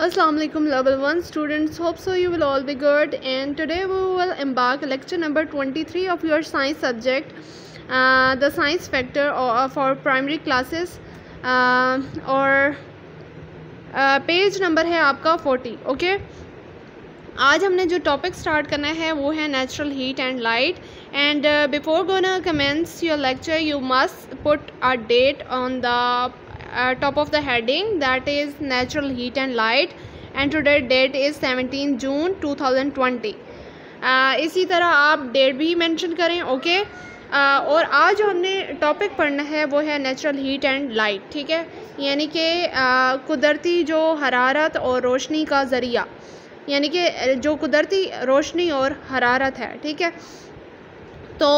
Assalamualaikum level 1 students, hope so you will all be good, and today we will embark lecture number 23 of your science subject, the science factor for primary classes, और page number है आपका 40। Okay, आज हमने जो topic start करना है वो है natural heat and light. And before gonna commence your lecture you must put a date on the top of the heading, that is natural heat and light, and today date is 17 June 2020। इसी तरह आप date भी mention करें। Okay, और आज जो हमने topic पढ़ना है वो है नेचुरल हीट एंड लाइट। ठीक है, यानी कि कुदरती जो हरारत और रोशनी का ज़रिया, यानी कि जो कुदरती रोशनी और हरारत है। ठीक है, तो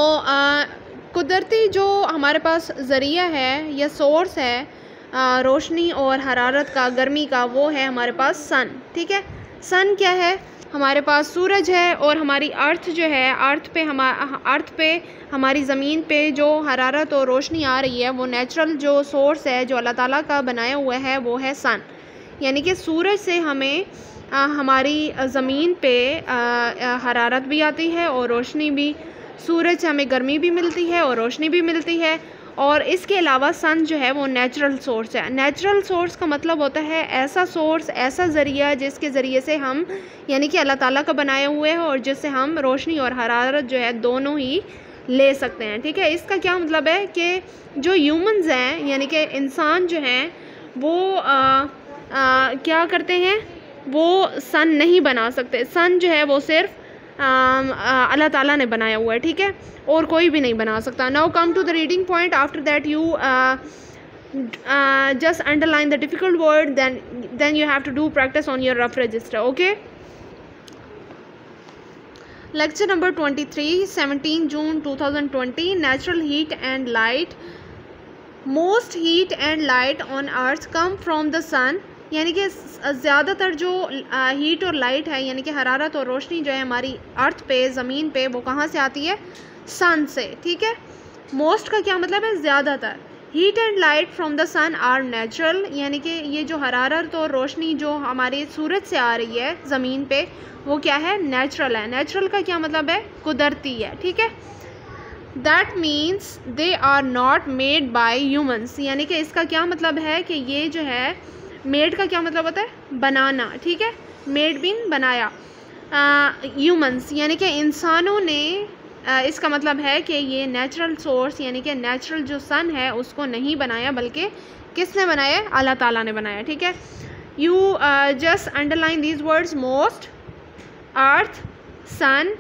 कुदरती जो हमारे पास ज़रिया है या सोर्स है रोशनी और हरारत का, गर्मी का, वो है हमारे पास सन। ठीक है, सन क्या है? हमारे पास सूरज है, और हमारी अर्थ जो है, अर्थ पे हमारी ज़मीन पे जो हरारत और रोशनी आ रही है वो नेचुरल जो सोर्स है, जो अल्लाह ताला का बनाया हुआ है, वो है सन। यानी कि सूरज से हमें हमारी ज़मीन पे हरारत भी आती है और रोशनी भी। सूरज से हमें गर्मी भी मिलती है और रोशनी भी मिलती है। और इसके अलावा सन जो है वो नेचुरल सोर्स है। नेचुरल सोर्स का मतलब होता है ऐसा सोर्स, ऐसा ज़रिया जिसके ज़रिए से हम, यानी कि अल्लाह ताला का बनाया हुआ है, और जिससे हम रोशनी और हरारत जो है दोनों ही ले सकते हैं। ठीक है, इसका क्या मतलब है कि जो ह्यूमंस हैं, यानी कि इंसान जो हैं, वो क्या करते हैं, वो सन नहीं बना सकते। सन जो है वो सिर्फ अल्लाह ताला ने बनाया हुआ है। ठीक है, और कोई भी नहीं बना सकता। Now come to the reading point. After that you just underline the difficult word, then you have to do practice on your rough register. Okay, lecture number 23, 17 June 2020, natural heat and light। Most heat and light on earth come from the sun। यानी कि ज़्यादातर जो heat और light है, यानी कि हरारत और रोशनी जो है हमारी अर्थ पे, ज़मीन पे, वो कहाँ से आती है? सन से। ठीक है, मोस्ट का क्या मतलब है? ज़्यादातर। Heat and light from the sun are natural, यानी कि ये जो हरारत और रोशनी जो हमारे सूरज से आ रही है ज़मीन पे, वो क्या है? नेचुरल है। नेचुरल का क्या मतलब है? कुदरती है। ठीक है, that means they are not made by humans, यानी कि इसका क्या मतलब है कि ये जो है, मेड का क्या मतलब होता है? बनाना। ठीक है, मेड बिन बनाया। ह्यूमन्स यानी कि इंसानों ने, इसका मतलब है कि ये नेचुरल सोर्स, यानी कि नेचुरल जो सन है उसको नहीं बनाया, बल्कि किसने बनाया? अल्लाह ताला ने बनाया। ठीक है, you just underline these words: most, earth, sun,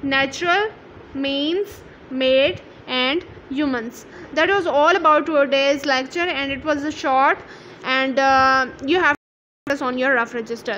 natural, means, made and humans। That was all about today's lecture, and it was a short, and you have to focus on your rough register.